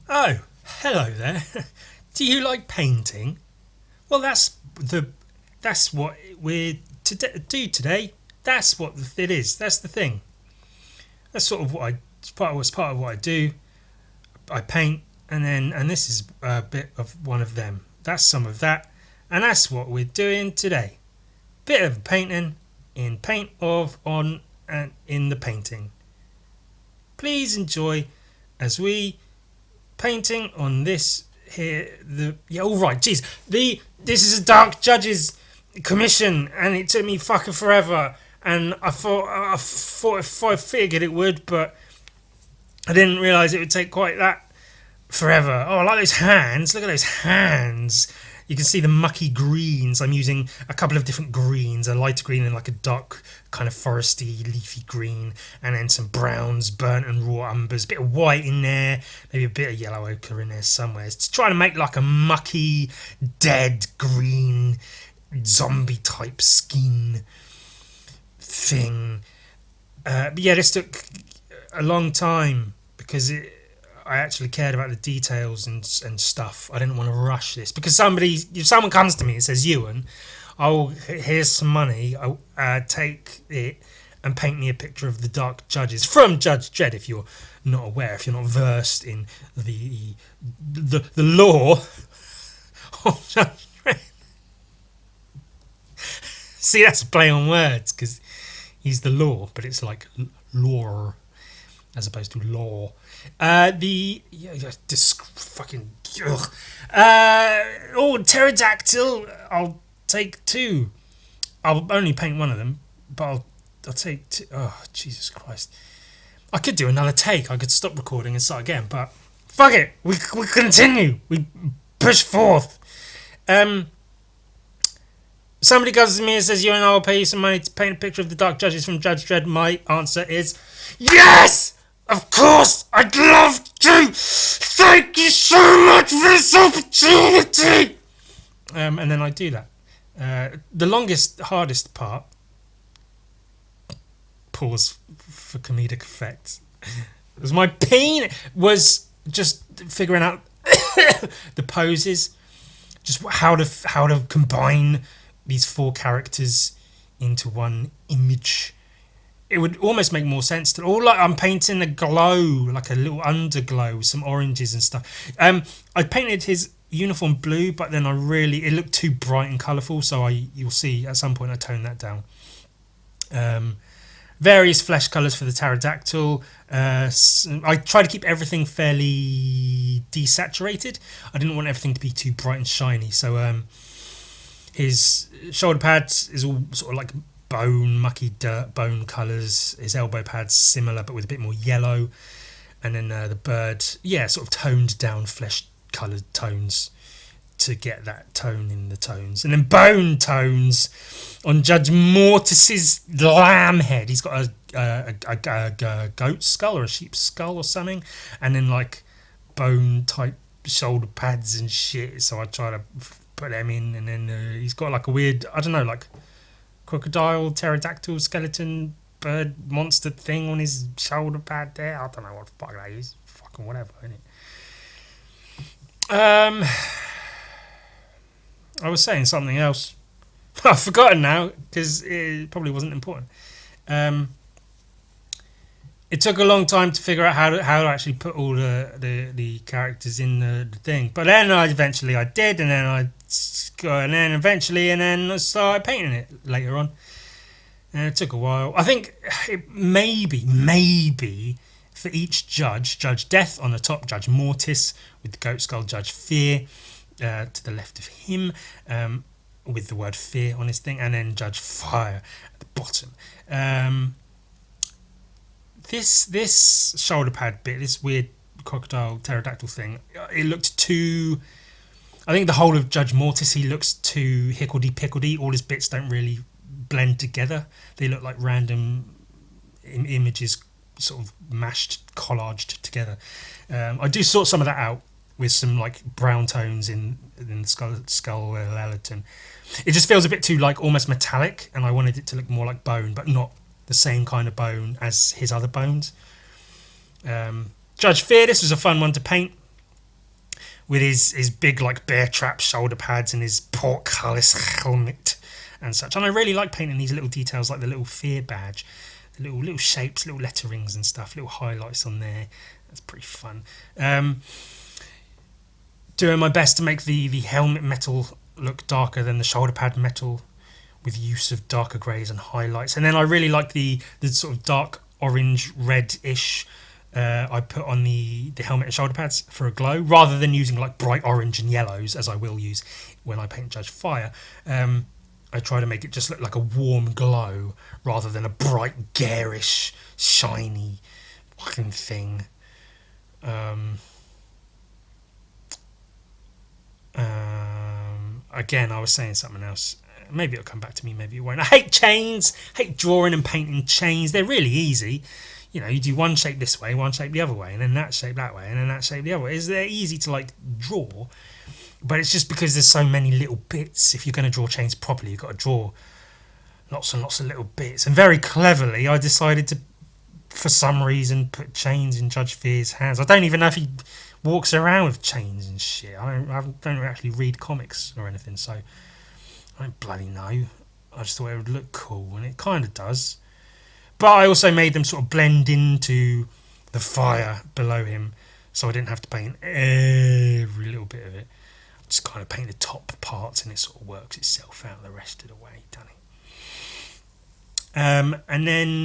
Oh, hello there. Do you like painting? Well, that's what we do today. That's what it is. That's the thing. That's sort of what I part of what I do. I paint, and this is a bit of one of them. That's some of that, and that's what we're doing today. Bit of painting in paint of on and in the painting. Please enjoy as we painting on this here. All right, jeez. This is a Dark Judges commission, and it took me fucking forever. And I figured it would, but I didn't realise it would take quite that forever. Oh, I like those hands. Look at those hands. You can see the mucky greens. I'm using a couple of different greens, a lighter green and like a dark kind of foresty leafy green, and then some browns, burnt and raw umbers, a bit of white in there, maybe a bit of yellow ochre in there somewhere. It's trying to make like a mucky, dead green, zombie type skin thing. But yeah, this took a long time because I actually cared about the details and stuff. I didn't want to rush this because if someone comes to me and says, "Ewan, here's some money. Take it and paint me a picture of the Dark Judges from Judge Dredd." If you're not aware, if you're not versed in the law of Judge Dredd, see, that's a play on words because he's the law, but it's like law as opposed to law. This fucking pterodactyl. I'll take two. I'll only paint one of them, but I'll take two. Oh, Jesus Christ! I could do another take. I could stop recording and start again, but fuck it. We continue. We push forth. Somebody comes to me and says, "You and I will pay you some money to paint a picture of the Dark Judges from Judge Dredd." My answer is yes. Of course, I'd love to. Thank you so much for this opportunity. And then I do that. The hardest part. Pause for comedic effect. Was my pain was just figuring out the poses, just how to combine these four characters into one image. It would almost make more sense to like I'm painting a glow, like a little underglow, some oranges and stuff. I painted his uniform blue, but then it looked too bright and colourful, so you'll see at some point I toned that down. Various flesh colours for the pterodactyl. I try to keep everything fairly desaturated. I didn't want everything to be too bright and shiny, so his shoulder pads is all sort of like mucky dirt bone colours. His elbow pads similar but with a bit more yellow, and then the bird, sort of toned down flesh coloured tones to get that tone in the tones, and then bone tones on Judge Mortis's lamb head. He's got a goat skull or a sheep's skull or something, and then like bone type shoulder pads and shit, so I try to put them in, and then he's got like a weird, I don't know, like crocodile, pterodactyl, skeleton, bird, monster thing on his shoulder pad there. I don't know what the fuck that is. Fucking whatever, innit? I was saying something else. I've forgotten now because it probably wasn't important. It took a long time to figure out how to actually put all the characters in the thing, but then eventually I did, and then I started painting it later on. And it took a while. I think it maybe for each Judge Death on the top, Judge Mortis with the goat skull, Judge Fear to the left of him with the word fear on his thing, and then Judge Fire at the bottom. This shoulder pad bit, this weird crocodile pterodactyl thing, it looked too... I think the whole of Judge Mortis, he looks too hickledy-pickledy. All his bits don't really blend together. They look like random images sort of collaged together. I do sort some of that out with some like brown tones in the skeleton. It just feels a bit too like almost metallic, and I wanted it to look more like bone, but not the same kind of bone as his other bones. Judge Fear, this was a fun one to paint. with his big like bear trap shoulder pads and his portcullis helmet and such. And I really like painting these little details, like the little fear badge, the little shapes, little letterings and stuff, little highlights on there. That's pretty fun. Doing my best to make the helmet metal look darker than the shoulder pad metal, with use of darker greys and highlights. And then I really like the sort of dark orange red-ish I put on the helmet and shoulder pads for a glow, rather than using like bright orange and yellows as I will use when I paint Judge Fire. I try to make it just look like a warm glow rather than a bright, garish, shiny fucking thing. Again, I was saying something else. Maybe it'll come back to me, maybe it won't. I hate chains. I hate drawing and painting chains. They're really easy. You know, you do one shape this way, one shape the other way, and then that shape that way, and then that shape the other way. They're easy to like draw, but it's just because there's so many little bits. If you're going to draw chains properly, you've got to draw lots and lots of little bits. And very cleverly, I decided to, for some reason, put chains in Judge Fear's hands. I don't even know if he walks around with chains and shit. I don't actually read comics or anything, so I don't bloody know. I just thought it would look cool, and it kind of does. But I also made them sort of blend into the fire below him, so I didn't have to paint every little bit of it. Just kind of paint the top parts, and it sort of works itself out the rest of the way, doesn't it? And then...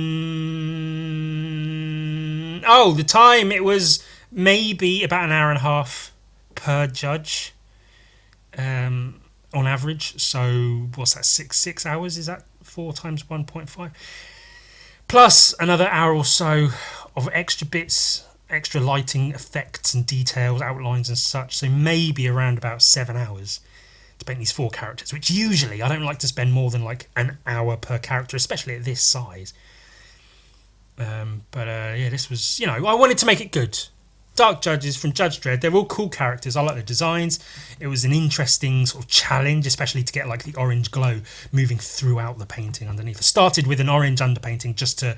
Oh, the time, it was maybe about an hour and a half per judge on average. So what's that, 6 hours? Is that 4 times 1.5? Plus another hour or so of extra bits, extra lighting effects and details, outlines and such. So maybe around about 7 hours to paint these 4 characters, which usually I don't like to spend more than like an hour per character, especially at this size. Yeah, this was, you know, I wanted to make it good. Dark Judges from Judge Dredd, they're all cool characters. I like the designs. It was an interesting sort of challenge, especially to get like the orange glow moving throughout the painting underneath. I started with an orange underpainting just to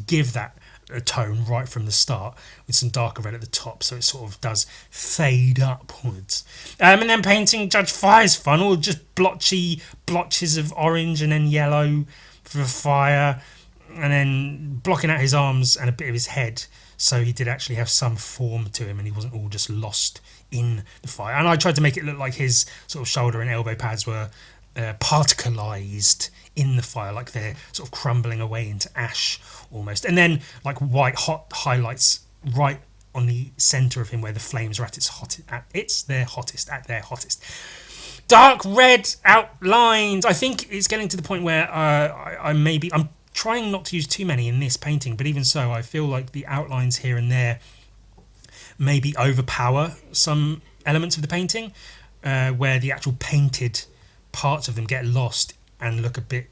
give that a tone right from the start, with some darker red at the top, so it sort of does fade upwards. And then painting Judge Fire's fun, all just blotchy blotches of orange and then yellow for the fire, and then blocking out his arms and a bit of his head, so he did actually have some form to him and he wasn't all just lost in the fire. And I tried to make it look like his sort of shoulder and elbow pads were particleized in the fire, like they're sort of crumbling away into ash almost. And then like white hot highlights right on the centre of him where the flames are at their hottest. Dark red outlines. I think it's getting to the point where I'm trying not to use too many in this painting, but even so, I feel like the outlines here and there maybe overpower some elements of the painting, where the actual painted parts of them get lost and look a bit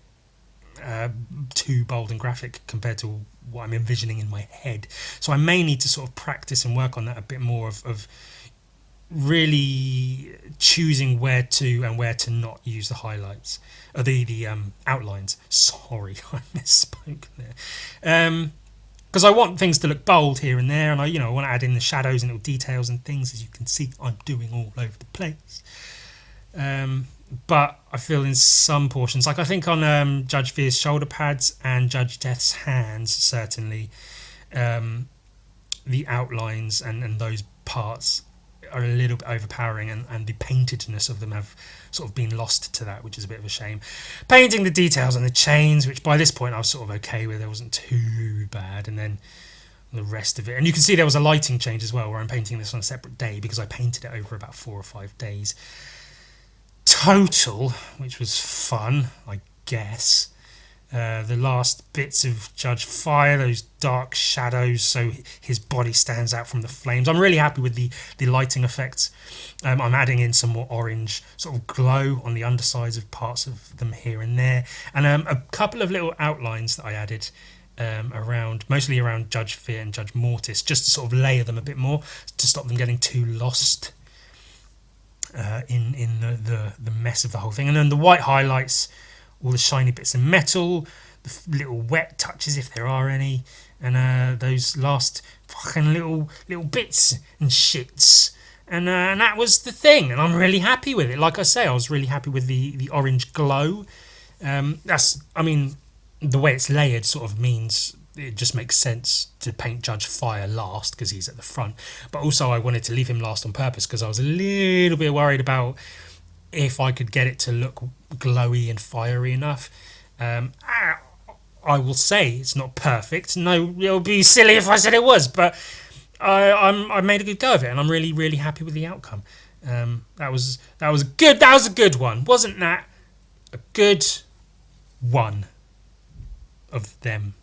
too bold and graphic compared to what I'm envisioning in my head. So I may need to sort of practice and work on that a bit more, of really choosing where to and where to not use the highlights, or the outlines. Sorry, I misspoke there. Because I want things to look bold here and there, and I want to add in the shadows and little details and things. As you can see, I'm doing all over the place. But I feel in some portions, like I think on Judge Fear's shoulder pads and Judge Death's hands, certainly, the outlines and those parts are a little bit overpowering, and the paintedness of them have sort of been lost to that, which is a bit of a shame. Painting the details on the chains, which by this point I was sort of okay with, it wasn't too bad, and then the rest of it. And you can see there was a lighting change as well, where I'm painting this on a separate day because I painted it over about 4 or 5 days total, which was fun, I guess. The last bits of Judge Fire, those dark shadows, so his body stands out from the flames. I'm really happy with the lighting effects. I'm adding in some more orange sort of glow on the undersides of parts of them here and there, and a couple of little outlines that I added mostly around Judge Fear and Judge Mortis, just to sort of layer them a bit more to stop them getting too lost in the mess of the whole thing. And then the white highlights, all the shiny bits of metal, the little wet touches if there are any, and those last fucking little bits and shits And that was the thing, and I'm really happy with it. Like I say, I was really happy with the orange glow. I mean, the way it's layered sort of means it just makes sense to paint Judge Fire last because he's at the front. But also, I wanted to leave him last on purpose because I was a little bit worried about if I could get it to look glowy and fiery enough. I will say it's not perfect. No, it would be silly if I said it was, but I made a good go of it, and I'm really, really happy with the outcome. That was good. That was a good one, wasn't that? A good one of them.